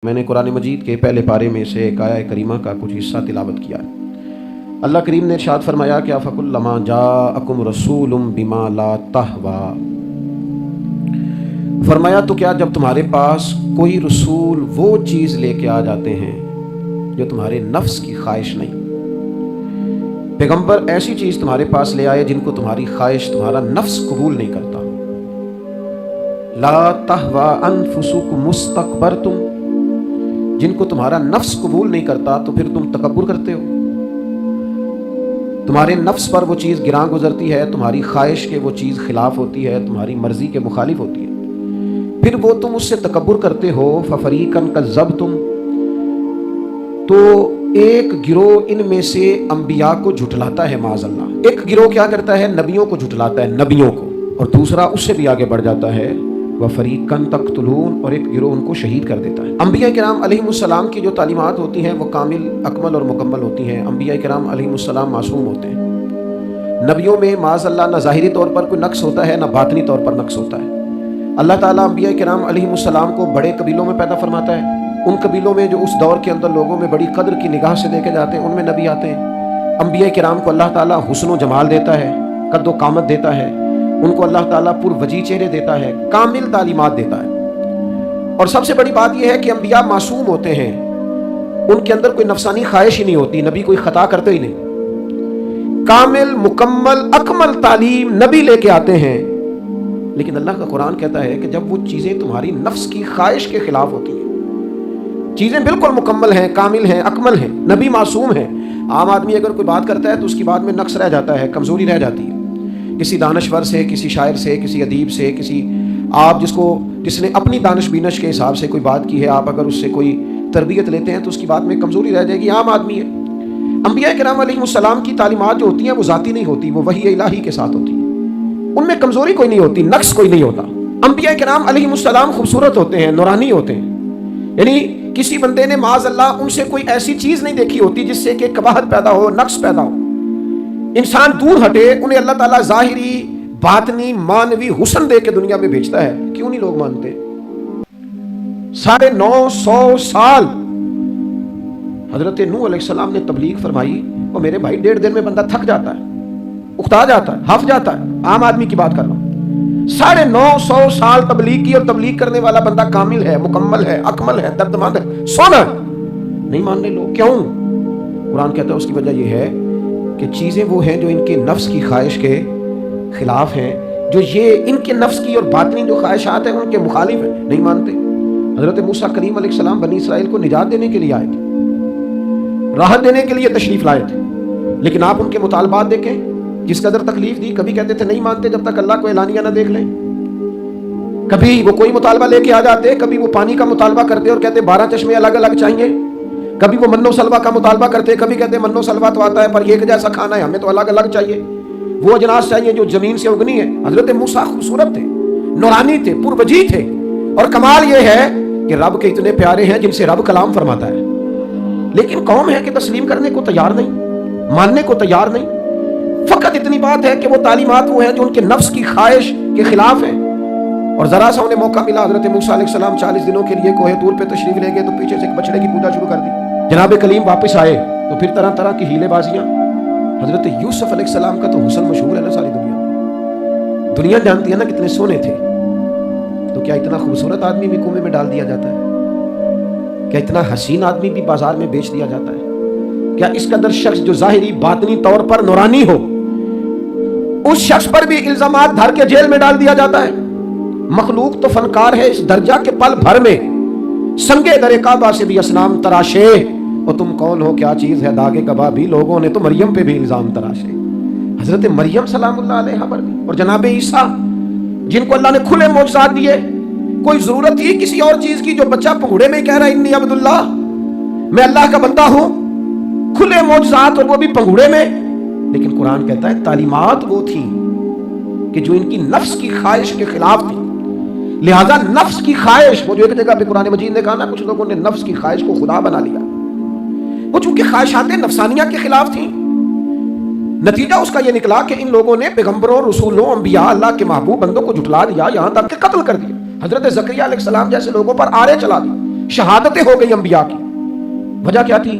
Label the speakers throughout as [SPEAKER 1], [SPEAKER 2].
[SPEAKER 1] میں نے قرآن مجید کے پہلے پارے میں سے ایک آیہ کریمہ کا کچھ حصہ تلاوت کیا ہے۔ اللہ کریم نے ارشاد فرمایا کہ فَكُلَّمَا جَاءَكُمْ رَسُولٌ بِمَا لَا تَهْوَىٰ، فرمایا تو کیا جب تمہارے پاس کوئی رسول وہ چیز لے کے آ جاتے ہیں جو تمہارے نفس کی خواہش نہیں، پیغمبر ایسی چیز تمہارے پاس لے آئے جن کو تمہاری خواہش تمہارا نفس قبول نہیں کرتا، لا تہویٰ انفسکم مستکبرتم، جن کو تمہارا نفس قبول نہیں کرتا تو پھر تم تکبر کرتے ہو، تمہارے نفس پر وہ چیز گراں گزرتی ہے، تمہاری خواہش کے وہ چیز خلاف ہوتی ہے، تمہاری مرضی کے مخالف ہوتی ہے، پھر وہ تم اس سے تکبر کرتے ہو۔ ففریقاً کذبتم، تو ایک گروہ ان میں سے انبیاء کو جھٹلاتا ہے، معاذ اللہ، ایک گروہ کیا کرتا ہے، نبیوں کو جھٹلاتا ہے، نبیوں کو، اور دوسرا اس سے بھی آگے بڑھ جاتا ہے، وَفَرِيقًا تَقْتُلُونَ، اور ایک گروہ ان کو شہید کر دیتا ہے۔ انبیاء کرام علیہم السلام کی جو تعلیمات ہوتی ہیں وہ کامل، اکمل اور مکمل ہوتی ہیں۔ انبیاء کرام علیہم السلام معصوم ہوتے ہیں۔ نبیوں میں معاذ اللہ نہ ظاہری طور پر کوئی نقص ہوتا ہے نہ باطنی طور پر نقص ہوتا ہے۔ اللہ تعالیٰ انبیاء کرام علیہم السلام کو بڑے قبیلوں میں پیدا فرماتا ہے، ان قبیلوں میں جو اس دور کے اندر لوگوں میں بڑی قدر کی نگاہ سے دیکھے جاتے ہیں ان میں نبی آتے ہیں۔ انبیاء کرام کو اللہ تعالیٰ حسن و جمال دیتا ہے، قد و قامت دیتا ہے، ان کو اللہ تعالیٰ پر وجی چہرے دیتا ہے، کامل تعلیمات دیتا ہے۔ اور سب سے بڑی بات یہ ہے کہ انبیاء معصوم ہوتے ہیں، ان کے اندر کوئی نفسانی خواہش ہی نہیں ہوتی، نبی کوئی خطا کرتے ہی نہیں، کامل مکمل اکمل تعلیم نبی لے کے آتے ہیں۔ لیکن اللہ کا قرآن کہتا ہے کہ جب وہ چیزیں تمہاری نفس کی خواہش کے خلاف ہوتی ہیں، چیزیں بالکل مکمل ہیں، کامل ہیں، اکمل ہیں، نبی معصوم ہیں، عام آدمی اگر کوئی بات کرتا ہے تو اس کی بات میں نقص رہ جاتا ہے، کمزوری رہ جاتی ہے، کسی دانشور سے، کسی شاعر سے، کسی ادیب سے، کسی آپ جس نے اپنی دانش بینش کے حساب سے کوئی بات کی ہے، آپ اگر اس سے کوئی تربیت لیتے ہیں تو اس کی بات میں کمزوری رہ جائے گی، عام آدمی ہے۔ انبیاء کرام علیہم السلام کی تعلیمات جو ہوتی ہیں وہ ذاتی نہیں ہوتی، وہ وحی الہی کے ساتھ ہوتی ہے، ان میں کمزوری کوئی نہیں ہوتی، نقص کوئی نہیں ہوتا۔ انبیاء کرام علیہم السلام خوبصورت ہوتے ہیں، نورانی ہوتے ہیں، یعنی کسی بندے نے معاذ اللہ ان سے کوئی ایسی چیز نہیں دیکھی ہوتی جس سے کہ قباحت پیدا ہو، نقص پیدا ہو، انسان دور ہٹے، انہیں اللہ تعالیٰ ظاہری باطنی مانوی حسن دے کے دنیا میں بھیجتا ہے۔ کیوں نہیں لوگ مانتے؟ 950 سال حضرت نوح علیہ السلام نے تبلیغ فرمائی، اور میرے بھائی 1.5 دن میں بندہ تھک جاتا ہے، اکتا جاتا ہے، ہف جاتا ہے، عام آدمی کی بات کر رہا ہوں۔ 950 سال تبلیغ کی، اور تبلیغ کرنے والا بندہ کامل ہے، مکمل ہے، اکمل ہے، دردمند ہے، سونا نہیں ماننے لوگ، کیوں؟ قرآن کہتا ہے اس کی وجہ یہ ہے کہ چیزیں وہ ہیں جو ان کے نفس کی خواہش کے خلاف ہیں، جو یہ ان کے نفس کی اور باطنی جو خواہشات ہیں ان کے مخالف ہیں، نہیں مانتے۔ حضرت موسیٰ کریم علیہ السلام بنی اسرائیل کو نجات دینے کے لیے آئے تھے، راحت دینے کے لیے تشریف لائے تھے، لیکن آپ ان کے مطالبات دیکھیں، جس قدر تکلیف دی، کبھی کہتے تھے نہیں مانتے جب تک اللہ کو اعلانیہ نہ دیکھ لیں، کبھی وہ کوئی مطالبہ لے کے آ جاتے، کبھی وہ پانی کا مطالبہ کرتے اور کہتے 12 چشمے الگ الگ چاہیے، کبھی وہ من و سلوہ کا مطالبہ کرتے، کبھی کہتے من و سلوہ تو آتا ہے پر ایک جیسا کھانا ہے، ہمیں تو الگ الگ چاہیے، وہ اجناس چاہیے جو زمین سے اگنی ہے۔ حضرت موسیٰ خوبصورت تھے، نورانی تھے، پروجی تھے، اور کمال یہ ہے کہ رب کے اتنے پیارے ہیں جن سے رب کلام فرماتا ہے، لیکن قوم ہے کہ تسلیم کرنے کو تیار نہیں، ماننے کو تیار نہیں۔ فقط اتنی بات ہے کہ وہ تعلیمات وہ ہیں جو ان کے نفس کی خواہش کے خلاف ہیں، اور ذرا سا انہیں موقع ملا، حضرت موسیٰ علیہ السلام 40 دنوں کے لیے کوہ طور پہ تشریف لے گئے تو پیچھے سے ایک بچڑے کی پوجا شروع کر دی، جناب کلیم واپس آئے تو پھر طرح طرح کی ہیلے بازیاں۔ حضرت یوسف علیہ السلام کا تو حسن مشہور ہے نا، ساری دنیا جانتی ہے نا کتنے سونے تھے، تو کیا اتنا خوبصورت آدمی بھی کنویں میں ڈال دیا جاتا ہے؟ کیا اتنا حسین آدمی بھی بازار میں بیچ دیا جاتا ہے؟ کیا اس قدر شخص جو ظاہری باطنی طور پر نورانی ہو، اس شخص پر بھی الزامات دھر کے جیل میں ڈال دیا جاتا ہے؟ مخلوق تو فنکار ہے اس درجہ کے پل بھر میں سنگے در کعبہ سے بھی اسنام تراشے، اور تم کون ہو، کیا چیز ہے داغ کباب بھی، لوگوں نے تو مریم پہ بھی الزام تراشے، حضرت مریم سلام اللہ علیہا پر بھی، اور جناب عیسیٰ جن کو اللہ نے کھلے معجزات دیے، کوئی ضرورت ہی کسی اور چیز کی؟ جو بچہ پگھوڑے میں کہہ رہا ہے انی عبداللہ، میں اللہ کا بندہ ہوں، کھلے معجزات اور وہ بھی پگھوڑے میں، لیکن قرآن کہتا ہے تعلیمات وہ تھیں کہ جو ان کی نفس کی خواہش کے خلاف تھی، لہذا نفس کی خواہش، وہ جو ایک جگہ پہ قرآن مجید نے کہا نا کچھ لوگوں نے نفس کی خواہش کو خدا بنا لیا، وہ چونکہ خواہشات نفسانیہ کے خلاف تھیں، نتیجہ اس کا یہ نکلا کہ ان لوگوں نے پیغمبروں، رسولوں، انبیاء، اللہ کے محبوب بندوں کو جھٹلا دیا، یہاں تک کہ قتل کر دیا، حضرت زکریا علیہ السلام جیسے لوگوں پر آرے چلا دی، शहादतें हो गई अंबिया की। वजह क्या थी?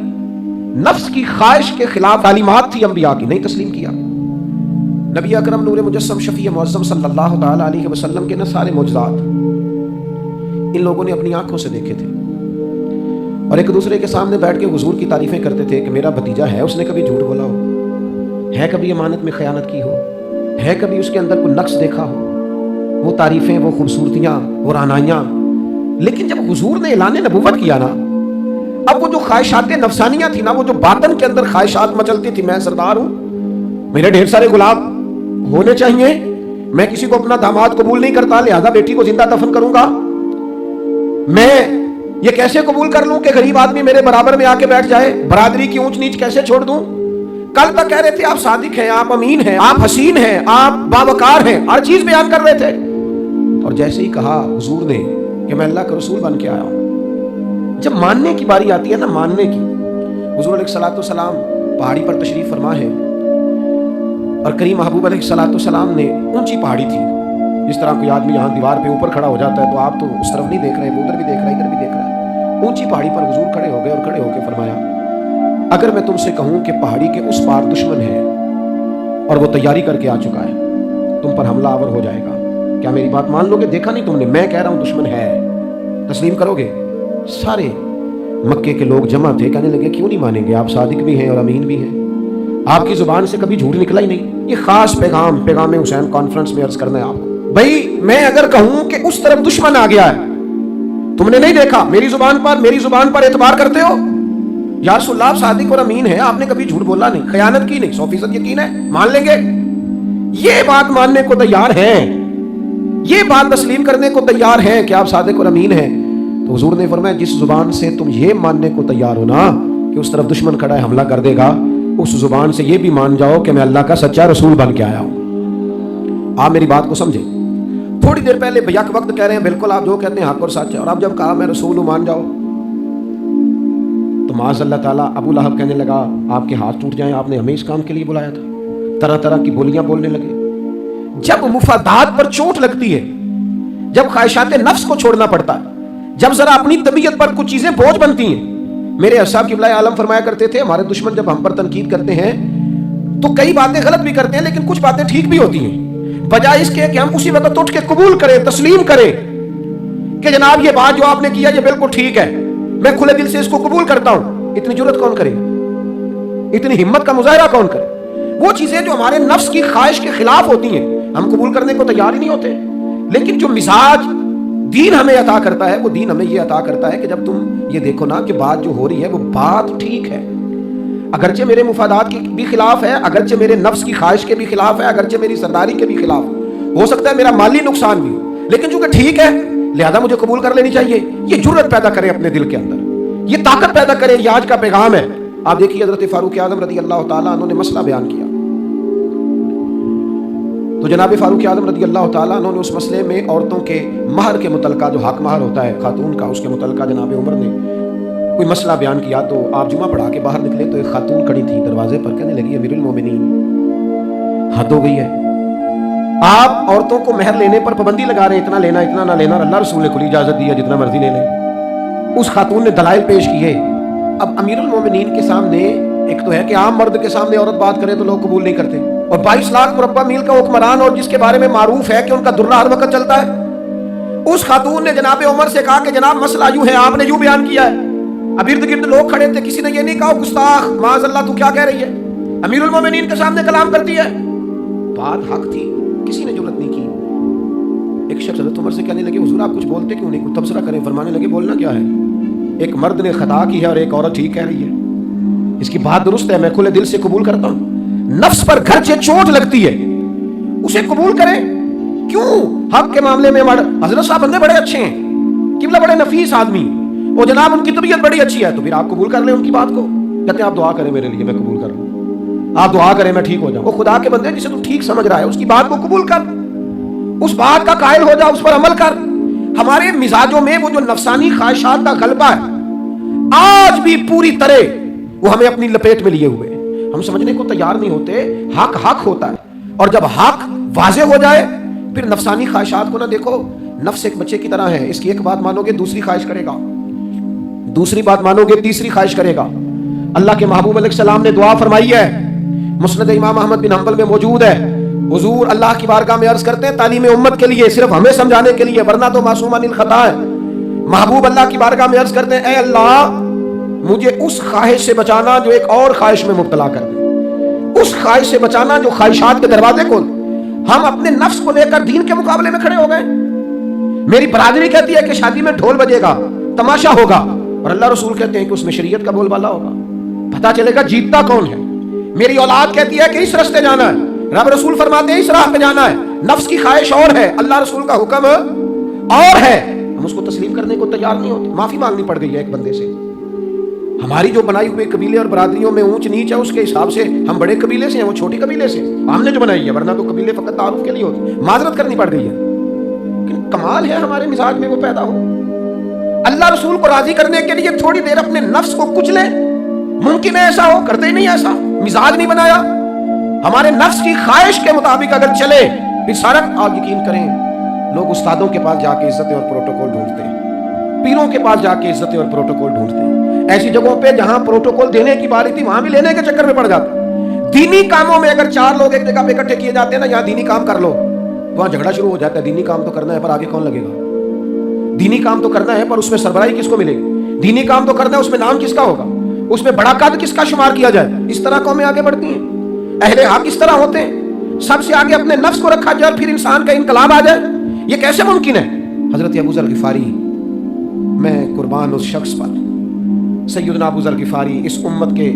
[SPEAKER 1] नफ्स की ख्वाहिश के खिलाफ तालीमात थी अंबिया की, नहीं तस्लीम किया। नबी अकरम नूर मुजस्सम शफी मुअज़्ज़म सल्लल्लाहु ताला अलैहि वसल्लम के न सारे मौजज़ात इन लोगों ने अपनी आंखों से देखे थे, और एक दूसरे के सामने बैठ के हुजूर की तारीफें करते थे कि मेरा भतीजा है, उसने कभी झूठ बोला हो, है कभी अमानत में खयानत की हो, है कभी उसके अंदर कोई नक्स देखा हो। वो तारीफें, वो खूबसूरतियाँ, वो रानाइयाँ। लेकिन जब हुजूर ने ऐलान नबूवत किया ना, अब वो जो ख्वाहिशात नफसानियाँ थी ना, वो जो बातन के अंदर ख्वाहिशात मचलती थी, मैं सरदार हूँ, मेरे ढेर सारे गुलाम होने चाहिए, मैं किसी को अपना दामाद कबूल नहीं करता, लिहाजा बेटी को जिंदा दफन करूंगा, मैं ये कैसे कबूल कर लूं कि गरीब आदमी मेरे बराबर में आके बैठ जाए, बरादरी की ऊंच नीच कैसे छोड़ दूं। कल तक कह रहे थे आप सादिक हैं, आप अमीन हैं, आप हसीन हैं, आप बावकार हैं, हर चीज बयान कर रहे थे, और जैसे ही कहा हुजूर ने कि मैं अल्लाह का रसूल बन के आया हूं, जब मानने की बारी आती है ना, मानने की, हुजूर अलैहिस्सलाम पहाड़ी पर तशरीफ फरमा है, और करीम महबूब अलैहिस्सलाम ने ऊंची पहाड़ी थी, जिस तरह कोई आदमी यहाँ दीवार पे ऊपर खड़ा हो जाता है तो आप तो उस तरफ नहीं देख रहे, वो उधर भी देख रहा है, इधर भी देख रहा है। ऊंची पहाड़ी पर हुजूर खड़े हो गए, और खड़े होकर फरमाया, अगर मैं तुमसे कहूँ कि पहाड़ी के उस पार दुश्मन है और वो तैयारी करके आ चुका है, तुम पर हमला आवर हो जाएगा, क्या मेरी बात मान लोगे? देखा नहीं तुमने, मैं कह रहा हूँ दुश्मन है, तस्लीम करोगे? सारे मक्के के लोग जमा थे, कहने लगे क्यों नहीं मानेंगे, आप सादिक भी हैं और अमीन भी हैं, आपकी जुबान से कभी झूठ निकला ही नहीं। ये खास पैगाम हुसैन कॉन्फ्रेंस में अर्ज करना है आपको। भाई मैं अगर कहूं कि उस तरफ दुश्मन आ गया है, तुमने नहीं देखा, मेरी जुबान पर एतबार करते हो? या रसूलल्लाह आप सादिक और अमीन है, आपने कभी झूठ बोला नहीं, खयानत की नहीं, 100% यकीन है, मान लेंगे। ये बात मानने को तैयार है, ये बात तस्लीम करने को तैयार है कि आप सादिक और अमीन हैं, तो हुजूर ने फरमाया जिस जुबान से तुम ये मानने को तैयार हो ना कि उस तरफ दुश्मन खड़ा है, हमला कर देगा, उस जुबान से ये भी मान जाओ कि मैं अल्लाह का सच्चा रसूल बन के आया हूं। आप मेरी बात को समझे। थोड़ी देर पहले भैया के वक्त कह रहे हैं बिल्कुल आप जो कहते हैं हक और सच है, और अब जब कहा मैं रसूल हूं मान जाओ, तो माज़ अल्लाह ताला अबू लहब कहने लगा आपके हाथ टूट जाएं, आपने हमें इस काम के लिए बुलाया था। तरह तरह की बोलियां बोलने लगे। जब मुफादात पर चोट लगती है, जब ख्वाहिशात नफ्स को छोड़ना पड़ता है, जब जरा अपनी तबीयत पर कुछ चीजें बोझ बनती हैं। मेरे असाब किबला आलम फरमाया करते थे हमारे दुश्मन जब हम पर तनकीद करते हैं तो कई बातें गलत भी करते हैं, लेकिन कुछ बातें ठीक भी होती हैं। बजाय इसके कि हम उसी वक्त उठ के कबूल करें, तस्लीम करें कि जनाब ये बात जो आपने किया ये बिल्कुल ठीक है, मैं खुले दिल से इसको कबूल करता हूं, इतनी जुर्रत कौन करेगा, इतनी हिम्मत का मुजाहरा कौन करे। वो चीजें जो हमारे नफ्स की ख्वाहिश के खिलाफ होती हैं हम कबूल करने को तैयार ही नहीं होते। लेकिन जो मिजाज दीन हमें अता करता है, वो दीन हमें ये अता करता है कि जब तुम ये देखो ना कि बात जो हो रही है वो बात ठीक है, अगरचे मेरे मुफादात के भी खिलाफ है, अगरचे मेरे नफ्स की ख्वाहिश के भी खिलाफ है, अगरचे मेरी सरदारी के भी खिलाफ हो सकता है, मेरा माली नुकसान भी हो, लेकिन चूंकि ठीक है लिहाजा मुझे कबूल कर लेनी चाहिए। ये जुर्रत पैदा करें अपने दिल के अंदर, ये ताकत पैदा करें। ये आज का पैगाम है। आप देखिए हजरत फारूक आजम रदी अल्लाह ताला अन्हु ने मसला बयान किया, तो जनाब फारूक आजम रदी अल्लाह ताला अन्हु ने उस मसले में औरतों के महर के मुतलका, जो हक महर होता है खातून का, उसके मुतलका जनाब उमर ने कोई मसला बयान किया। तो आप जुमा पढ़ा के बाहर निकले तो एक खातून खड़ी थी दरवाजे पर, कहने लगी अमीरुल मोमिनीन हद हो गई है, आप औरतों को महर लेने पर पाबंदी लगा रहे हैं, इतना लेना इतना ना लेना, अल्लाह रसूल ने खुली इजाजत दी है जितना मर्जी ले लें। उस खातून ने दलाइल पेश किए। अब अमीरुल मोमिनीन के सामने एक तो है कि आम मर्द के सामने औरत बात करे तो लोग कबूल नहीं करते, और 22 लाख मुरब्बा मील का हुक्मरान और जिसके बारे में मारूफ है कि उनका दुर्रा हर वक्त चलता है, उस खातून ने जनाब उमर से कहा कि जनाब मसला यूं है, आपने यूं बयान किया है। अब इर्द गिर्द लोग खड़े थे, किसी ने ये नहीं कहा गुस्ताख माज़अल्लाह तू क्या कह रही है, अमीरुल मोमिनीन के सामने कलाम करती है। बात हक थी, किसी ने जुर्रत नहीं की। एक शख्स हज़रत उमर से कहने लगे हुजूर आप कुछ बोलते क्यों नहीं, कुछ तबसरा करें। फरमाने लगे बोलना क्या है, एक मर्द ने खता की है और एक औरत ठीक कह रही है, इसकी बात दुरुस्त है, मैं खुले दिल से कबूल करता हूं। नफ्स पर घर से चोट लगती है, उसे कबूल करें। क्यों हक के मामले में हजरत साहब बंदे बड़े अच्छे हैं, किबला बड़े नफीस आदमी, और जनाब उनकी तबीयत बड़ी अच्छी है, तो फिर आप कबूल कर लें उनकी बात को। कहते हैं आप दुआ करें मेरे लिए, मैं कबूल कर लूं, आप दुआ करें मैं ठीक हो जाऊं। वो खुदा के बंदे जिसे तू ठीक समझ रहा है उसकी बात को कबूल कर, उस बात का कायल हो जा, उस पर अमल कर। हमारे मिजाजों में वो जो नफसानी ख्वाहिशात का गलबा है आज भी पूरी तरह वो हमें अपनी लपेट में लिए हुए, हम समझने को तैयार नहीं होते। हक हक होता है, और जब हक वाजे हो जाए फिर नफसानी ख्वाहिशात को ना देखो। नफ्स एक बच्चे की तरह है, इसकी एक बात मानोगे दूसरी ख्वाहिश करेगा, दूसरी बात मानोगे, तीसरी ख्वाहिश करेगा। अल्लाह के महबूब अलैहिस्सलाम ने दुआ फरमाई है, मुस्नद इमाम अहमद बिन हंबल में मौजूद है। हुजूर अल्लाह की बारगाह में अर्ज करते हैं तालीम उम्मत के लिए, सिर्फ हमें समझाने के लिए, वरना तो मासूम अनिल खता है। महबूब अल्लाह की बारगाह में अर्ज करते हैं, ऐ अल्लाह मुझे उस ख्वाहिश से बचाना जो एक और ख्वाहिश में मुब्तला कर दे, उस ख्वाहिश से बचाना जो ख्वाहिशात के दरवाजे खोल। हम अपने नफ्स को लेकर दीन के मुकाबले में खड़े हो गए। मेरी बरादरी कहती है कि शादी में ढोल बजेगा, तमाशा होगा, और अल्लाह रसूल कहते हैं कि उसमें शरीयत का बोलबाला होगा, पता चलेगा जीतता कौन है। मेरी औलाद कहती है कि इस रास्ते जाना है, रब रसूल फरमाते हैं इस राह पे जाना है, नफ्स की ख्वाहिश और है, अल्लाह रसूल का हुक्म और है। हम उसको तस्लीम करने को तैयार नहीं होते। माफी मांगनी पड़ गई है एक बंदे से। हमारी जो बनाई हुई कबीले और बरादरियों में ऊंच नीच है, उसके हिसाब से हम बड़े कबीले से हैं, वो छोटी कबीले से हमने जो बनाई है, वरना तो कबीले फकत तारुफ के लिए होती, माजरत करनी पड़ गई है। लेकिन कमाल है हमारे मिजाज में वो पैदा हो। अल्लाह रसूल को राजी करने के लिए थोड़ी देर अपने नफ्स को कुचले, मुमकिन है ऐसा हो? करते ही नहीं ऐसा, मिजाज नहीं बनाया। हमारे नफ्स की ख्वाहिश के मुताबिक अगर चले, फिर सारा आप यकीन करें, लोग उस्तादों के पास जाके इज्जत और प्रोटोकॉल ढूंढते हैं, पीरों के पास जाके इज्जत और प्रोटोकॉल ढूंढते हैं। ऐसी जगहों पे जहां प्रोटोकॉल देने की बारी थी, वहां भी लेने के चक्कर में पड़ जाते। दीनी कामों में अगर 4 लोग एक जगह पे इकट्ठे किए जाते हैं ना, यहाँ दीनी काम कर लो, तो वहां झगड़ा शुरू हो जाता है। दीनी काम तो करना है पर आगे कौन लगेगा? दीनी काम तो करना है पर उसमें सरबराही किसको मिलेगी? दीनी काम तो करना है, उसमें नाम किसका होगा? उसमें बड़ा कद किसका शुमार किया जाए? इस तरह कौमें आगे बढ़ती हैं। अहले हक इस तरह होते हैं, सबसे आगे अपने नफ्स को रखा जाए, फिर इंसान का इनकलाब आ जाए। ये कैसे मुमकिन है? हजरत अबू ज़र गिफारी, मैं कुर्बान उस शख्स पर, सैयदना अबू ज़र गिफारी, इस उम्मत के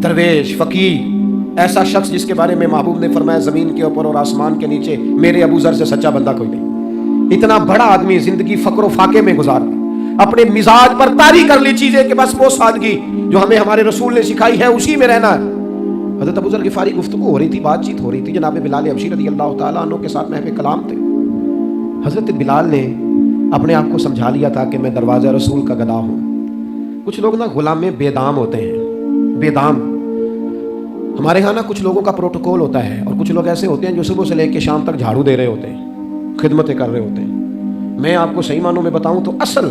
[SPEAKER 1] दरवेश फकीर, ऐसा शख्स जिसके बारे में महबूब ने फरमाया ज़मीन के ऊपर और आसमान के नीचे मेरे अबू ज़र से सच्चा बंदा कोई नहीं। इतना बड़ा आदमी जिंदगी फक्र फाके में गुजार दी, अपने मिजाज पर तारी कर ली चीजें कि बस वो सादगी जो हमें हमारे रसूल ने सिखाई है उसी में रहना है। हज़रत अबू ज़र गिफारी गुफ्तगू हो रही थी, बातचीत हो रही थी, जनाब बिलाल हबशी रज़ियल्लाहु ताला अन्हु के साथ महफ़िल कलाम थे। हज़रत बिलाल ने अपने आप को समझा लिया था कि मैं दरवाज़ा रसूल का गदा हूँ। कुछ लोग ना गुलाम में बेदाम होते हैं, बेदाम। हमारे यहाँ ना कुछ लोगों का प्रोटोकॉल होता है, और कुछ लोग ऐसे होते हैं जो सुबह से लेकर शाम तक झाड़ू दे रहे होते हैं, खिदमतें कर रहे होते हैं। मैं आपको सही मानों में बताऊँ तो असल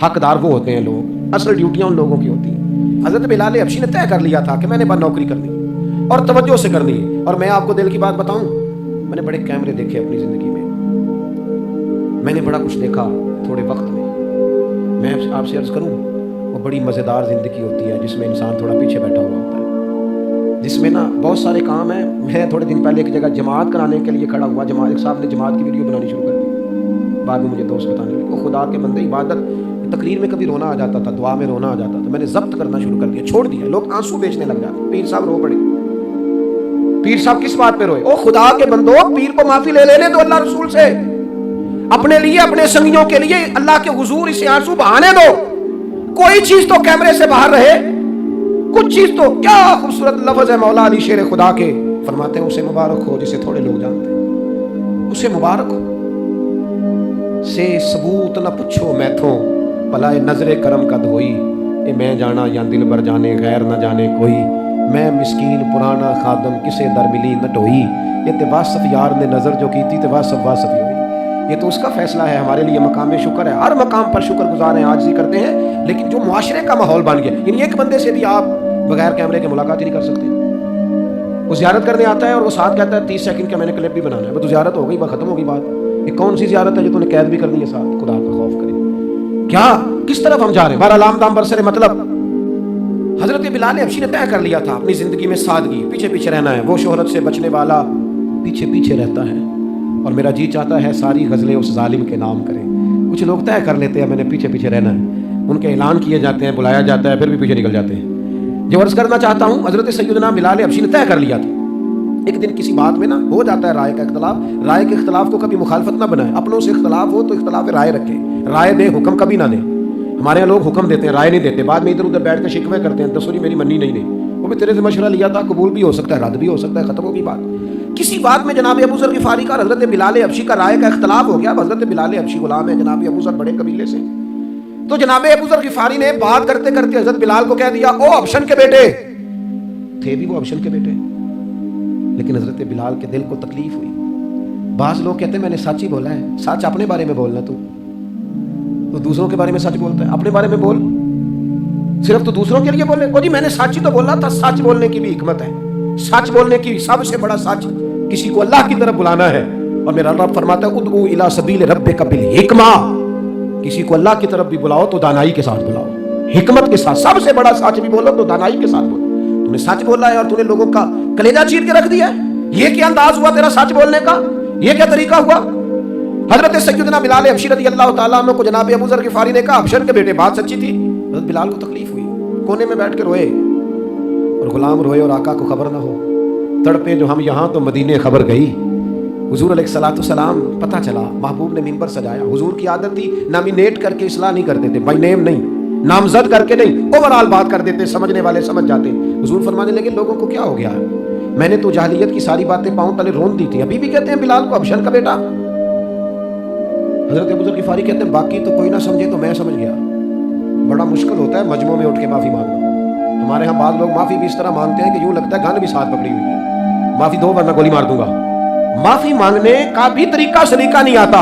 [SPEAKER 1] हकदार वो होते हैं लोग, असल ड्यूटियाँ उन लोगों की होती हैं। हज़रत बिलाल हबशी ने तय कर लिया था कि मैंने बस नौकरी करनी और तवज्जो से करनी है। और मैं आपको दिल की बात बताऊं, मैंने बड़े कैमरे देखे अपनी ज़िंदगी में, मैंने बड़ा कुछ देखा थोड़े वक्त में। मैं आपसे अर्ज़ करूं, वो बड़ी मज़ेदार ज़िंदगी होती है जिसमें इंसान थोड़ा पीछे बैठा हुआ होता है, जिसमें ना बहुत सारे काम हैं। मैं थोड़े दिन पहले एक जगह जमात कराने के लिए खड़ा हुआ, जमात एक साहब ने जमात की वीडियो बनानी शुरू कर दी, बाद में मुझे दोस्त बताने लगे, वो खुदा के बंदे, इबादत तकरीर में कभी रोना आ जाता था, दुआ में रोना आ जाता था, मैंने ज़ब्त करना शुरू कर दिया, छोड़ दिया। लोग आंसू बेचने लग जाते, पीर साहब रो पड़े। पीर साहब किस बात पे रोए? ओ खुदा के बंदो, पीर को माफी ले लेने दो अल्लाह रसूल से, अपने लिए अपने संगियों के लिए अल्लाह के हुजूर इसे आंसू बहाने दो। कोई चीज तो कैमरे से बाहर रहे, कुछ चीज तो। क्या खूबसूरत लफ्ज है मौला अली शेर खुदा के, फरमाते हैं उसे मुबारक हो जिसे थोड़े लोग जानते हैं, उसे मुबारक हो से सबूत न पूछो मैथों, भलाए नजरे करम कद होई, ये मैं जाना या दिल बर जाने गैर न जाने कोई, मैं मिस्कीन पुराना खादम किसे दर मिली न ढोई, ये ते वासफ यार ने नज़र जो की थी ते वासफ वासफ ही हुई। ये तो उसका फैसला है, हमारे लिए मकाम में शुक्र है, हर मकाम पर शुक्र गुजार हैं, आजिज़ी करते हैं। लेकिन जो मुआशरे का माहौल बन गया, यानी एक बंदे से भी आप बगैर कैमरे के मुलाकात ही नहीं कर सकते। वो ज़ियारत करने आता है और वो साथ कहता है 30 सेकंड का मैंने क्लिप भी बनाना है, वो तो ज़ियारत हो गई, खत्म हो गई बात। ये कौन सी ज़ियारत है जो तूने कैद भी करनी है साथ? खुदा का खौफ करे, क्या किस तरफ हम जा रहे हैं? बहरहाल आमदाम बरसरे मतलब हजरत बिलाल हबशी ने तय कर लिया था अपनी जिंदगी में सादगी, पीछे पीछे रहना है। वो शोहरत से बचने वाला पीछे पीछे रहता है, और मेरा जी चाहता है सारी गज़लें उस जालिम के नाम करें। कुछ लोग तय कर लेते हैं मैंने पीछे पीछे रहना है, उनके ऐलान किए जाते हैं, बुलाया जाता है, फिर भी पीछे निकल जाते हैं। जो अर्ज़ करना चाहता हूँ, हजरत सैयदना बिलाल हबशी ने तय कर लिया था। एक दिन किसी बात में ना हो जाता है राय का इख्तलाफ, राय के इख्तलाफ को कभी मुखालफत ना बनाए, अपनों से इख्तलाफ हो तो इख्तलाफ राय रखें, राय दे, हुक्म कभी ना दें। हमारे यहाँ लोग हुक्म देते हैं, राय नहीं देते, बाद में इधर उधर बैठ कर शिकवे करते हैं, दसूरी मेरी मन्नी नहीं, वो भी तेरे से मशवरा लिया था, कबूल भी हो सकता है, रद्द भी हो सकता है, खत्म होगी बात। किसी बात में जनाब अबू ज़र गिफारी का हजरत बिलाल हबशी का राय का इख्तलाफ हो गया। हजरत बिलाल हबशी गुलाम है, जनाब अबू ज़र बड़े कबीले से, तो जनाब अबू ज़र गिफारी ने बात करते करते हजरत बिलाल को कह दिया, ओ हबशन के बेटे, थे भी वो हबशन के बेटे, लेकिन हजरत बिलाल के दिल को तकलीफ हुई। बाज़ लोग कहते हैं मैंने सच ही बोला है, सच अपने बारे में बोलना, तू तो दूसरों के बारे में सच बोलता है, अपने बारे में बोल। صرف تو دوسروں کے لیے بولے؟ او جی میں نے سچ ہی تو بولا تھا. سچ بولنے کی بھی حکمت ہے. سچ بولنے کی سب سے بڑا سچ کسی کو اللہ کی طرف بلانا ہے. اور میرا رب فرماتا ہے ادعو الی سبیل ربک بالحکمہ. کسی کو اللہ کی طرف بھی بلاؤ تو دانائی کے ساتھ بلاؤ, حکمت کے ساتھ. سب سے بڑا سچ بھی بولو تو دانائی کے ساتھ بولو. تو نے سچ بولا ہے اور تو نے لوگوں کا کلیجہ چیر کے رکھ دیا ہے. یہ کیا انداز ہوا تیرا سچ بولنے کا؟ یہ کیا طریقہ ہوا؟ حضرت سیدنا بلال حبشی رضی اللہ تعالیٰ عنہ کو جناب ابو ذر غفاری نے کہا حبشر کے بیٹے بات سچی تھی. حضرت بلال کو تکلیف ہوئی, کونے میں بیٹھ کے روئے, اور غلام روئے اور آقا کو خبر نہ ہو. تڑپے جو ہم یہاں تو مدینے خبر گئی. حضور علیہ الصلوۃ والسلام پتہ چلا, محبوب نے منبر سجایا. حضور کی عادت تھی نامینیٹ کر کے اصلاح نہیں کرتے تھے, بائی نیم نہیں, نامزد کر کے نہیں, اوورال بات کر دیتے, سمجھنے والے سمجھ جاتے. حضور فرمانے لگے لوگوں کو کیا ہو گیا ہے؟ میں نے تو جاہلیت کی ساری باتیں پاؤں تلے رون دی تھی, ابھی بھی کہتے ہیں بلال کو حبشن کا بیٹا. حضرت ابو ذر غفاری کہتے ہیں باقی تو کوئی نہ سمجھے تو میں سمجھ گیا. بڑا مشکل ہوتا ہے مجمع میں اٹھ کے معافی مانگنا. ہمارے ہاں بعض لوگ معافی بھی اس طرح مانگتے ہیں کہ یوں لگتا ہے گن بھی ساتھ پکڑی ہوئی ہے, معافی دو ورنہ گولی مار دوں گا. معافی مانگنے کا بھی طریقہ سلیقہ نہیں آتا.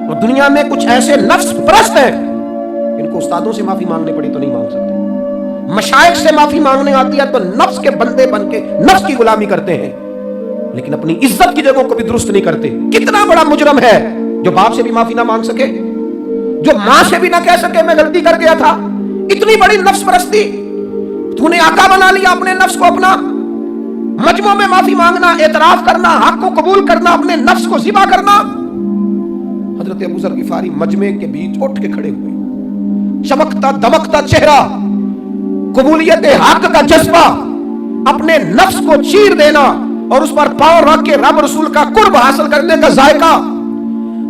[SPEAKER 1] اور دنیا میں کچھ ایسے نفس پرست ہیں ان کو استادوں سے معافی مانگنی پڑی تو نہیں مانگ سکتے. مشائخ سے معافی مانگنے آتی ہے تو نفس کے بندے بن کے نفس کی غلامی کرتے ہیں, لیکن اپنی عزت کی جگہوں کو بھی درست نہیں کرتے. کتنا بڑا مجرم ہے جو باپ سے بھی معافی نہ مانگ سکے, جو ماں سے بھی نہ کہہ سکے میں غلطی کر گیا تھا. اتنی بڑی نفس پرستی. تو نے آقا بنا لیا اپنے نفس کو اپنا. مجمع میں معافی مانگنا, اعتراف کرنا, حق کو قبول کرنا, اپنے نفس کو ذبح کرنا. حضرت ابو ذر غفاری مجمع کے بیچ اٹھ کے کھڑے ہوئے, چمکتا دمکتا چہرہ, قبولیت حق کا جذبہ, اپنے نفس کو چیر دینا اور اس پر پاؤں رکھ کے رب رسول کا قرب حاصل کرنے کا ذائقہ.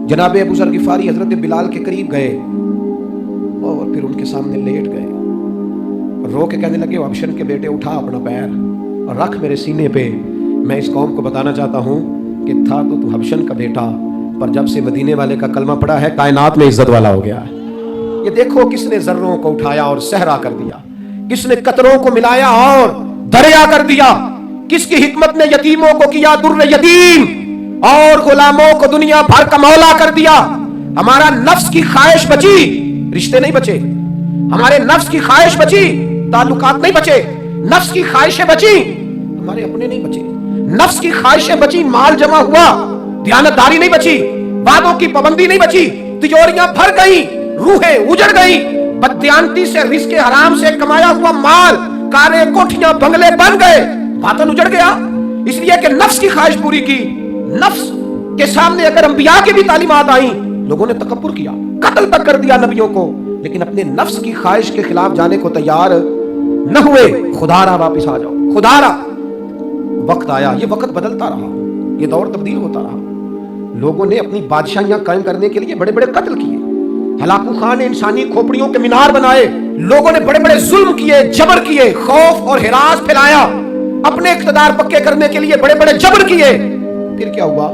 [SPEAKER 1] جناب ابو ذر غفاری حضرت بلال کے قریب گئے اور پھر ان کے سامنے لیٹ گئے اور رو کے کہنے لگے حبشن کے بیٹے اٹھا اپنا پیر اور رکھ میرے سینے پہ. میں اس قوم کو بتانا چاہتا ہوں کہ تھا تو حبشن کا بیٹا, پر جب سے مدینے والے کا کلمہ پڑا ہے کائنات میں عزت والا ہو گیا ہے. یہ دیکھو کس نے ذروں کو اٹھایا اور صحرا کر دیا, کس نے قطروں کو ملایا اور دریا کر دیا, کس کی حکمت نے یتیموں کو کیا در یتیم اور غلاموں کو دنیا بھر کا مولا کر دیا. ہمارا نفس کی خواہش بچی, رشتے نہیں بچے. ہمارے نفس کی خواہش بچی, تعلقات نہیں بچے. نفس کی خواہشیں بچی, ہمارے اپنے نہیں بچے. نفس کی خواہشیں بچی, مال جمع ہوا, دیانتداری نہیں بچی, وعدوں کی پابندی نہیں بچی, تجوریاں بھر گئیں, روحیں اجڑ گئیں. بددیانتی سے رزق حرام سے کمایا ہوا مال, کاریں کوٹھیاں بنگلے بن گئے, باطن اجڑ گیا. اس لیے کہ نفس کی خواہش پوری کی. نفس کے سامنے اگر انبیاء کی بھی تعلیمات آئیں, لوگوں نے تکبر کیا, قتل تک کر دیا نبیوں کو, لیکن اپنے نفس کی خواہش کے خلاف جانے کو تیار نہ ہوئے. خدا را واپس آ جاؤ, خدا را. وقت آیا, یہ وقت بدلتا رہا, یہ دور تبدیل ہوتا رہا. لوگوں نے اپنی بادشاہیاں قائم کرنے کے لیے بڑے بڑے قتل کیے. ہلاکو خان نے انسانی کھوپڑیوں کے مینار بنائے. لوگوں نے بڑے بڑے ظلم کیے, جبر کیے, خوف اور ہراس پھیلایا. اپنے اقتدار پکے کرنے کے لیے بڑے بڑے جبر کیے. پھر کیا ہوا؟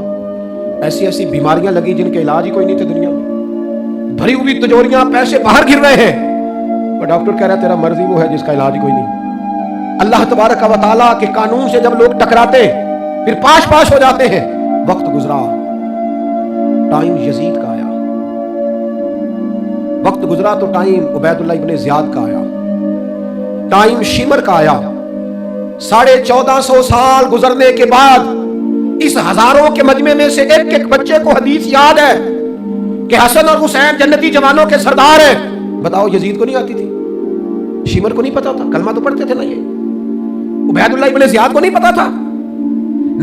[SPEAKER 1] ایسی ایسی بیماریاں لگی جن کے علاج ہی کوئی نہیں تھے دنیا میں. بھری ہوئی تجوریاں, پیسے باہر گر رہے ہیں, اور ڈاکٹر کہہ رہا ہے تیرا مرضی وہ ہے جس کا علاج کوئی نہیں. اللہ تبارک و تعالیٰ کے قانون سے جب لوگ ٹکراتے پھر پاش ہو جاتے ہیں. وقت گزرا, ٹائم یزید کا آیا. وقت گزرا تو ٹائم عبید اللہ ابن زیاد کا آیا, ٹائم شمر کا آیا. 1450 سال گزرنے کے بعد اس ہزاروں کے مجمع میں سے ایک ایک بچے کو حدیث یاد ہے کہ حسن اور حسین جنتی جوانوں کے سردار ہیں. بتاؤ یزید کو نہیں آتی تھی؟ شمر کو نہیں پتا تھا؟ کلمہ تو پڑھتے تھے نا. یہ عبید اللہ ابن زیاد کو نہیں پتا تھا؟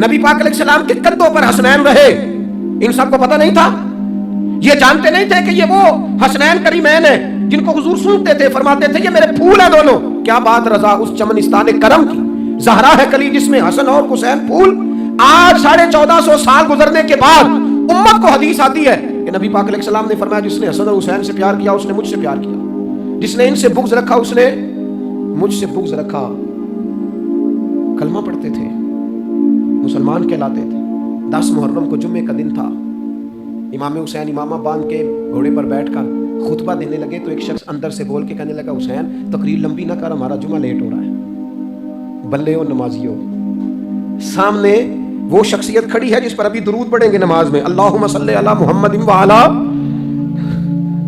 [SPEAKER 1] نبی پاک علیہ السلام کے کندھوں پر حسنین رہے, ان سب کو پتا نہیں تھا؟ یہ جانتے نہیں تھے کہ یہ وہ حسنین کریمین ہیں جن کو حضور سنتے تھے, فرماتے تھے یہ میرے پھول ہیں دونوں. کیا بات رضا اس چمنستان کرم کی, زہرا ہے کلی جس میں حسن اور حسین پھول. آج 1450 سال گزرنے کے بعد امت کو حدیث آتی ہے کہ نبی پاک علیہ السلام نے فرمایا جس نے حسن اور حسین سے پیار کیا اس نے مجھ سے پیار کیا, جس نے ان سے بغض رکھا اس نے مجھ سے بغض رکھا. کلمہ پڑھتے تھے, مسلمان کہلاتے تھے. 10 محرم کو جمعے کا دن تھا. امام حسین امامہ باندھ کے گھوڑے پر بیٹھ کر خطبہ دینے لگے تو ایک شخص اندر سے بول کے کہنے لگا حسین تقریر لمبی نہ کر, ہمارا جمعہ لیٹ ہو رہا ہے. بلے ہو نمازیوں, سامنے وہ شخصیت کھڑی ہے جس پر ابھی درود پڑھیں گے نماز میں, اللہم صلی علی محمد وعلی,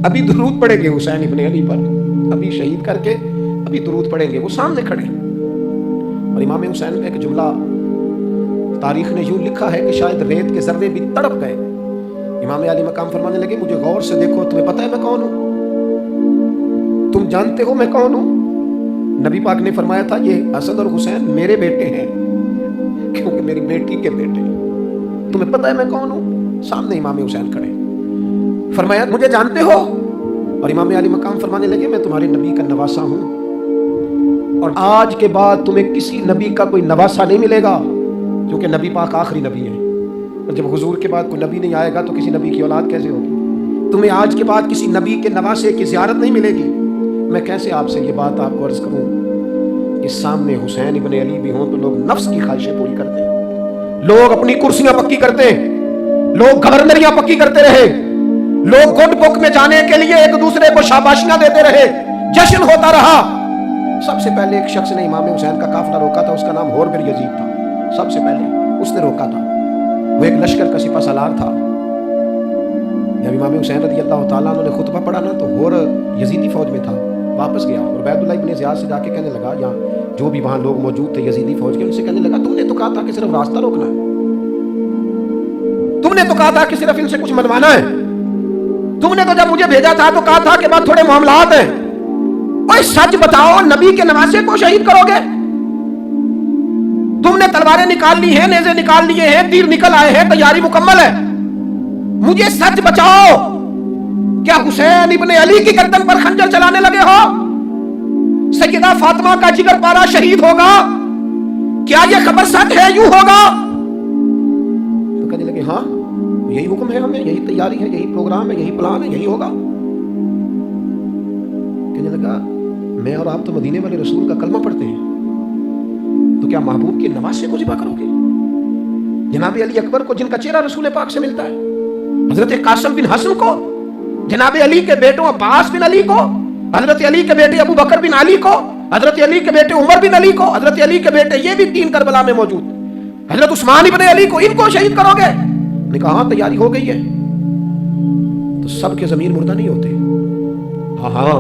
[SPEAKER 1] ابھی درود پڑھیں گے حسین ابن علی پر, ابھی شہید کر کے अभी दुरूद पढ़ेंगे, वो सामने खड़े। और इमाम हुसैन में एक जुमला तारीख ने यूं लिखा है कि शायद रेत के जर्रे भी तड़प गए। इमाम अली मकाम फरमाने लगे, मुझे गौर से देखो, तुम्हें पता है मैं कौन हूं? तुम जानते हो मैं कौन हूं? नबी पाक ने फरमाया था, ये हसन और हुसैन मेरे बेटे हैं, क्योंकि मेरी बेटी के बेटे। तुम्हें पता है मैं कौन हूं? सामने इमाम हुसैन खड़े। फरमाया, मुझे जानते हो? और इमाम अली मकाम फरमाने लगे, मैं तुम्हारे नबी का नवासा हूं, और आज के बाद तुम्हें किसी नबी का कोई नवासा नहीं मिलेगा, क्योंकि नबी पाक आखिरी नबी है। और जब हुजूर के बाद कोई नबी नहीं आएगा तो किसी नबी की औलाद कैसे होगी? तुम्हें आज के बाद किसी नबी के नवासे की ज़ियारत नहीं मिलेगी। मैं कैसे आपसे ये बात आपको अर्ज करूं कि सामने हुसैन इब्न अली भी हों तो लोग नफ्स की ख्वाहिशें पूरी करते हैं, लोग अपनी कुर्सियां पक्की करते हैं, लोग गवर्नरियां पक्की करते रहे, लोग गुड बुक में जाने के लिए एक दूसरे को शाबाशियां देते रहे, जश्न होता रहा। सबसे पहले एक शख्स ने इमाम हुसैन का काफिला रोका था, उसका नाम होर बिन यजीद था। सबसे पहले उसने रोका था। वो एक लश्कर का सिपा सालार था। जब इमाम हुसैन रज़ी अल्लाह ताला अन्हु ने खुतबा पढ़ा ना, तो होर यजीदी फौज में था, वापस गया और उबैदुल्लाह इब्न ज़ियाद से जाके कहने लगा, या जो भी वहां लोग मौजूद थे यजीदी फौज के, उनसे कहने लगा, तुमने तो कहा था कि सिर्फ रास्ता रोकना है, तुमने तो कहा था कि सिर्फ इनसे कुछ मनवाना है, तुमने तो जब मुझे भेजा था तो कहा था कि बाद थोड़े मामलात हैं। ओए सच बताओ, नबी के नवासे को शहीद करोगे? तुमने तलवारें निकाल ली हैं, नेज़े निकाल लिए हैं, तीर निकल आए हैं, तैयारी मुकम्मल है, मुझे सच बचाओ, क्या हुसैन इब्न अली की गर्दन पर खंजर चलाने लगे हो? सैयदा फातिमा का जिगर पारा शहीद होगा, क्या यह खबर सच है? यूं होगा? तो कहने लगे, हाँ यही हुक्म है, हमें यही तैयारी है, यही प्रोग्राम है, यही प्लान है, यही होगा। कहने लगा, मैं और आप तो मदीने वाले रसूल का कलमा पढ़ते हैं, तो क्या महबूब के नवासे को ज़िबा करोगे? जनाब अली अकबर को, जिनका चेहरा रसूल पाक से मिलता है, हजरत कासिम बिन हसन को, जनाब अली के बेटों अब्बास बिन अली को, हजरत अली के बेटे अबू बकर बिन अली को, हजरत अली के बेटे उमर बिन अली को, हजरत अली के बेटे ये भी 3 करबला में मौजूद, हजरत उस्मान इब्न अली को, इनको शहीद करोगे? ने कहा, हाँ तैयारी हो गई है। तो सबके ज़मीर मुर्दा नहीं होते। हाँ हाँ,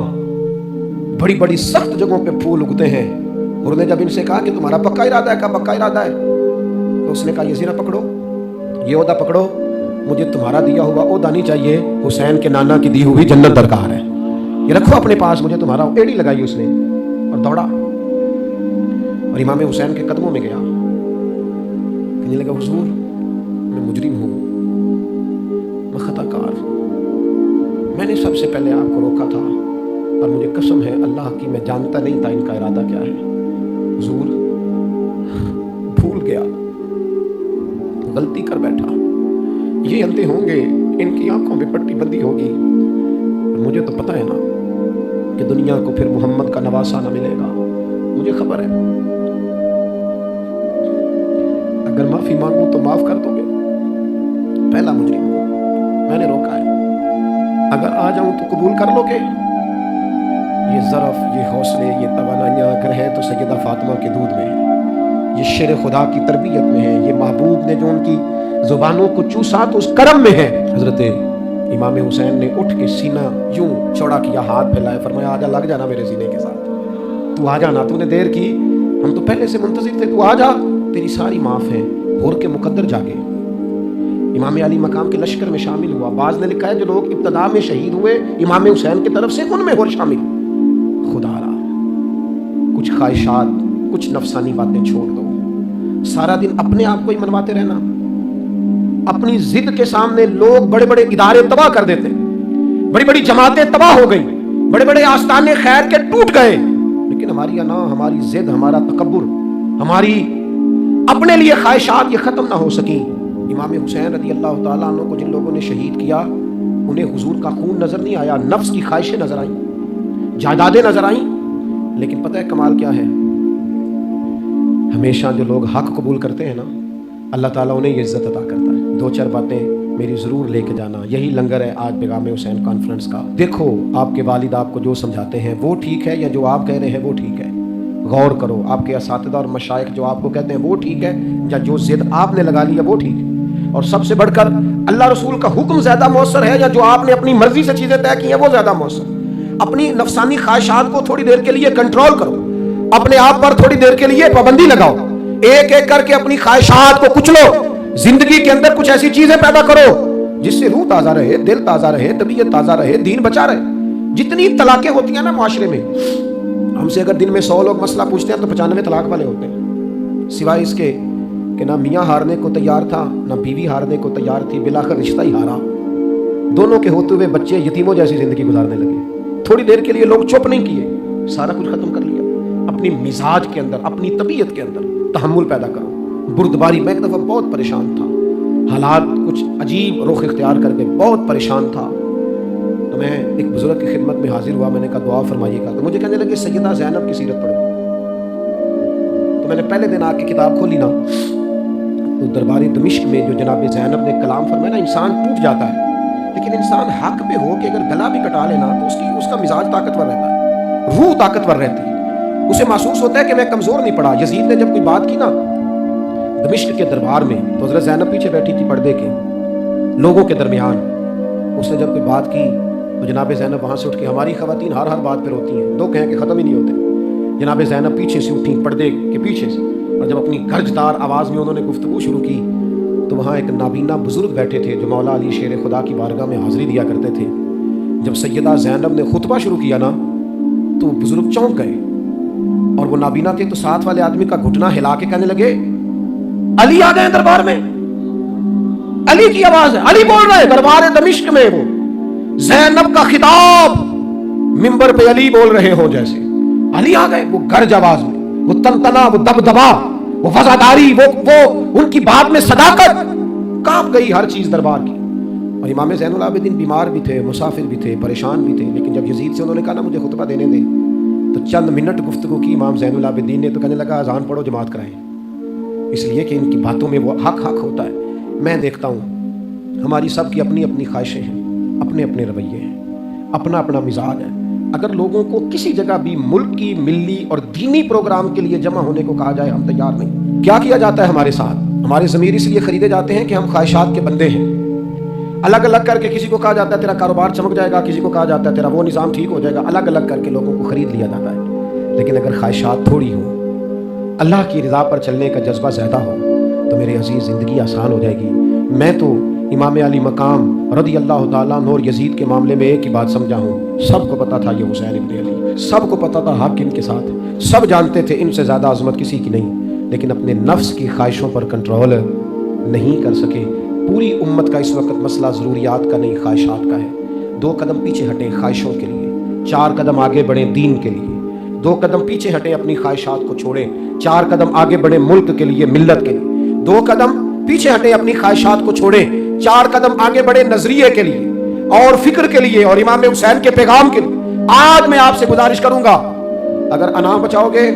[SPEAKER 1] बड़ी बड़ी सख्त जगहों पे फूल उगते हैं। उन्होंने जब इनसे कहा कि तुम्हारा पक्का इरादा है, का पक्का इरादा है, तो उसने कहा, ये ज़रा पकड़ो, ये ओहदा पकड़ो, मुझे तुम्हारा दिया हुआ ओहदा नहीं चाहिए, हुसैन के नाना की दी हुई जन्नत दरकार है, ये रखो अपने पास, मुझे तुम्हारा। एड़ी लगाई उसने और दौड़ा और इमाम हुसैन के कदमों में गया। कहने लगा, हुजूर मैं मुजरिम हूँ, मैं खताकार, मैंने सबसे पहले आपको रोका था और मुझे कसम है अल्लाह की, मैं जानता नहीं था इनका इरादा क्या है। हुजूर भूल गया, गलती कर बैठा, ये अंधे होंगे, इनकी आंखों में पट्टी बंदी होगी, और मुझे तो पता है ना कि दुनिया को फिर मोहम्मद का नवासा ना मिलेगा, मुझे खबर है। अगर माफी मांगू तो माफ कर दोगे? पहला मुजरिम हूं, मैंने रोका है, अगर आ जाऊं तो कबूल कर लोगे? ये ज़रफ़, ये हौसले, ये तवानाइयाँ अगर है तो सैयदा फातिमा के दूध में है, ये शेर खुदा की तरबियत में है, ये महबूब ने जो उनकी ज़ुबानों को चूसा तो उस करम में है। हज़रत इमाम हुसैन ने उठ के सीना यूं चौड़ा किया, हाथ फैलाए, फरमाया, आजा, लग जाना मेरे सीने के साथ, तू आ जाना, तूने देर की, हम तो पहले से मुंतज़िर थे, तू आ जा, तेरी सारी माफ़ है। होर के मुकद्दर जागे इमाम अली मकाम के लश्कर में शामिल हुआ। बाज़ ने लिखा है, जो लोग इब्तदा में शहीद हुए इमाम हुसैन की तरफ से, उनमें होर शामिल। खुदारा, कुछ ख्वाहिशात, कुछ नफसानी बातें छोड़ दो, सारा दिन अपने आप को ही मनवाते रहना। अपनी जिद के सामने लोग बड़े बड़े इदारे तबाह कर देते, बड़ी बड़ी जमातें तबाह हो गई, बड़े बड़े आस्ताने खैर के टूट गए, लेकिन हमारी अना, हमारी जिद, हमारा तकब्बुर, हमारी अपने लिए ख्वाहिशात ये खत्म ना हो सकी। इमाम हुसैन रज़ी अल्लाह ताला अन्हु को जिन लोगों ने शहीद किया, उन्हें हुजूर का खून नजर नहीं आया, नफ्स की ख्वाहिशें नजर आई, जायदादें नजर आई। लेकिन पता है कमाल क्या है, हमेशा जो लोग हक कबूल करते हैं ना, अल्लाह ताला उन्हें ये इज्जत अता करता है। 2-4 बातें मेरी ज़रूर लेके जाना, यही लंगर है आज पैगाम हुसैन कॉन्फ्रेंस का। देखो, आपके वालिद आपको जो समझाते हैं वो ठीक है, या जो आप कह रहे हैं वो ठीक है, गौर करो। आपके असातिज़ा और मशाइख जो आपको कहते हैं वो ठीक है, या जो जिद आपने लगा लिया वो ठीक है। और सबसे बढ़कर अल्लाह रसूल का हुक्म ज़्यादा मौसर है, या जो आपने अपनी मर्जी से चीज़ें तय की हैं वो ज़्यादा मौसर। اپنی نفسانی خواہشات کو تھوڑی دیر کے لیے کنٹرول کرو، اپنے آپ پر تھوڑی دیر کے لیے پابندی لگاؤ، ایک ایک کر کے اپنی خواہشات کو کچلو، زندگی کے اندر کچھ ایسی چیزیں پیدا کرو جس سے روح تازہ رہے، دل تازہ رہے، طبیعت تازہ رہے، دین بچا رہے۔ جتنی طلاقیں ہوتی ہیں نا معاشرے میں، ہم سے اگر دن میں 100 لوگ مسئلہ پوچھتے ہیں تو 95 طلاق والے ہوتے ہیں، سوائے اس کے کہ نہ میاں ہارنے کو تیار تھا نہ بیوی ہارنے کو تیار تھی، بلاخر رشتہ ہی ہارا، دونوں کے ہوتے ہوئے بچے یتیموں جیسی زندگی گزارنے لگے۔ تھوڑی دیر کے لیے لوگ چپ نہیں کیے، سارا کچھ ختم کر لیا۔ اپنی مزاج کے اندر، اپنی طبیعت کے اندر تحمل پیدا کرو، بردباری۔ میں ایک دفعہ بہت پریشان تھا، حالات کچھ عجیب رخ اختیار کر کے بہت پریشان تھا، تو میں ایک بزرگ کی خدمت میں حاضر ہوا، میں نے کہا دعا فرمائیے گا، تو مجھے کہنے لگے سیدہ زینب کی سیرت پڑھو۔ تو میں نے پہلے دن آ کے کتاب کھولی نا، تو دربار دمشق میں جو جناب زینب نے کلام فرمایا نا، انسان ٹوٹ جاتا ہے، لیکن انسان حق پہ ہو کے اگر گلا بھی کٹا لینا تو اس کا مزاج طاقتور رہتا ہے، روح طاقتور رہتی ہے، اسے محسوس ہوتا ہے کہ میں کمزور نہیں پڑا۔ یزید نے جب کوئی بات کی نا دمشق کے دربار میں، تو حضرت زینب پیچھے بیٹھی تھی پردے کے لوگوں کے درمیان، اس نے جب کوئی بات کی تو جناب زینب وہاں سے اٹھ کے، ہماری خواتین ہر بات پہ روتی ہیں، دو کہیں کہ ختم ہی نہیں ہوتے، جناب زینب پیچھے سے اٹھیں پردے کے پیچھے سے، اور جب اپنی گرجدار آواز میں انہوں نے گفتگو شروع کی تو وہاں ایک نابینا بزرگ بیٹھے تھے جو مولا علی شیر خدا کی بارگاہ میں حاضری دیا کرتے تھے۔ جب سیدہ زینب نے خطبہ شروع کیا نا تو وہ بزرگ چونک گئے، اور وہ نابینا تھے تو ساتھ والے آدمی کا گھٹنا ہلا کے کہنے لگے علی آ گئے دربار میں، علی کی آواز ہے، علی بول رہے ہیں دربار دمشق میں، وہ زینب کا خطاب منبر پہ علی بول رہے ہو جیسے، علی آ گئے، وہ گرج آواز میں، وہ تنتنا، وہ دبدبا، وہ وفاداری، وہ ان کی بات میں صداقت، کانپ گئی ہر چیز دربار کی۔ اور امام زین العابدین بیمار بھی تھے، مسافر بھی تھے، پریشان بھی تھے، لیکن جب یزید سے انہوں نے کہا نا مجھے خطبہ دینے دیں، تو چند منٹ گفتگو کی امام زین العابدین نے، تو کہنے لگا اذان پڑھو جماعت کرائیں، اس لیے کہ ان کی باتوں میں وہ حق ہوتا ہے۔ میں دیکھتا ہوں ہماری سب کی اپنی اپنی خواہشیں ہیں، اپنے اپنے رویے ہیں، اپنا اپنا مزاج ہے۔ اگر لوگوں کو کسی جگہ بھی ملکی، ملی اور دینی پروگرام کے لیے جمع ہونے کو کہا جائے، ہم تیار نہیں۔ کیا کیا جاتا ہے ہمارے ساتھ؟ ہمارے ضمیر اس لیے خریدے جاتے ہیں کہ ہم خواہشات کے بندے ہیں۔ الگ الگ کر کے کسی کو کہا جاتا ہے تیرا کاروبار چمک جائے گا، کسی کو کہا جاتا ہے تیرا وہ نظام ٹھیک ہو جائے گا، الگ الگ کر کے لوگوں کو خرید لیا جاتا ہے۔ لیکن اگر خواہشات تھوڑی ہوں، اللہ کی رضا پر چلنے کا جذبہ زیادہ ہو تو میرے عزیز زندگی آسان ہو جائے گی۔ میں تو امام علی مقام رضی اللہ تعالیٰ عنہ اور یزید کے معاملے میں ایک ہی بات سمجھا ہوں، سب کو پتا تھا یہ حسین ابن علی، سب کو پتا تھا حق ان کے ساتھ ہے، سب جانتے تھے ان سے زیادہ عظمت کسی کی نہیں، لیکن اپنے نفس کی خواہشوں پر کنٹرول نہیں کر سکے۔ پوری امت کا اس وقت مسئلہ ضروریات کا نہیں، خواہشات کا ہے۔ 2 قدم پیچھے ہٹیں خواہشوں کے لیے، 4 قدم آگے بڑھیں دین کے لیے۔ 2 قدم پیچھے ہٹیں اپنی خواہشات کو چھوڑیں، 4 قدم آگے بڑھیں ملک کے لیے، ملت کے لیے۔ 2 قدم پیچھے ہٹیں اپنی خواہشات کو چھوڑیں، 4 قدم آگے بڑھے نظریے کے لیے اور فکر کے لیے اور امام حسین کے پیغام کے لیے۔ آج میں آپ سے گزارش کروں گا، اگر انام بچاؤ گے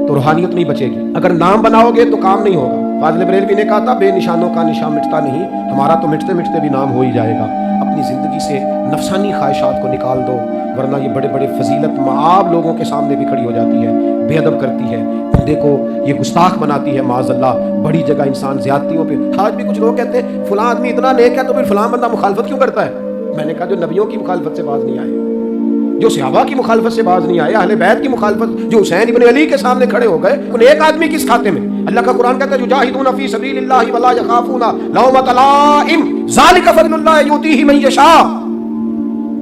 [SPEAKER 1] تو روحانیت نہیں بچے گی، اگر نام بناؤ گے تو کام نہیں ہوگا۔ فاضل بریلوی نے کہا تھا بے نشانوں کا نشان مٹتا نہیں، ہمارا تو مٹتے مٹتے بھی نام ہو ہی جائے گا۔ اپنی زندگی سے نفسانی خواہشات کو نکال دو، ورنہ یہ بڑے بڑے فضیلت معاب لوگوں کے سامنے بھی کھڑی ہو جاتی ہے، بے ادب کرتی ہے، بندے کو یہ گستاخ بناتی ہے معاذ اللہ۔ بڑی جگہ انسان زیادتیوں پہ، آج بھی کچھ لوگ کہتے ہیں فلاں آدمی اتنا نیک ہے تو پھر فلاں بندہ مخالفت کیوں کرتا ہے؟ میں نے کہا جو نبیوں کی مخالفت سے باز نہیں آئے، جو صحابہ کی مخالفت سے باز نہیں آئے، اہل بیت کی مخالفت، جو حسین ابن علی کے سامنے کھڑے ہو گئے، ان ایک آدمی کس کھاتے میں؟ اللہ کا قرآن کہتا ہے یجاہدون فی سبیل اللہ ولا یخافون لومۃ لائم ذالک فضل اللہ یؤتیہ من یشاء۔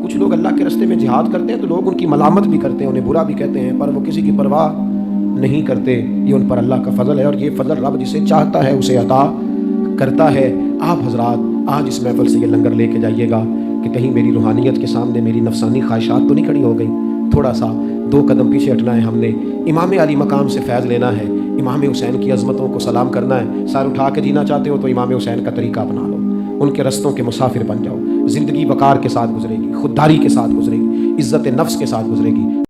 [SPEAKER 1] کچھ لوگ اللہ کے راستے میں جہاد کرتے ہیں تو لوگ ان کی ملامت بھی کرتے ہیں، انہیں برا بھی کہتے ہیں، پر وہ کسی کی پرواہ نہیں کرتے۔ یہ ان پر اللہ کا فضل ہے، اور یہ فضل رب جسے چاہتا ہے اسے عطا کرتا ہے۔ آپ حضرات آج اس محفل سے یہ لنگر لے کے جائیے گا کہ کہیں میری روحانیت کے سامنے میری نفسانی خواہشات تو نہیں کھڑی ہو گئی۔ تھوڑا سا 2 قدم پیچھے ہٹنا ہے، ہم نے امام علی مقام سے فیض لینا ہے، امام حسین کی عظمتوں کو سلام کرنا ہے۔ سر اٹھا کے جینا چاہتے ہو تو امام حسین کا طریقہ اپنا لو، ان کے رستوں کے مسافر بن جاؤ۔ زندگی وقار کے ساتھ گزرے گی، خودداری کے ساتھ گزرے گی، عزت نفس کے ساتھ گزرے گی۔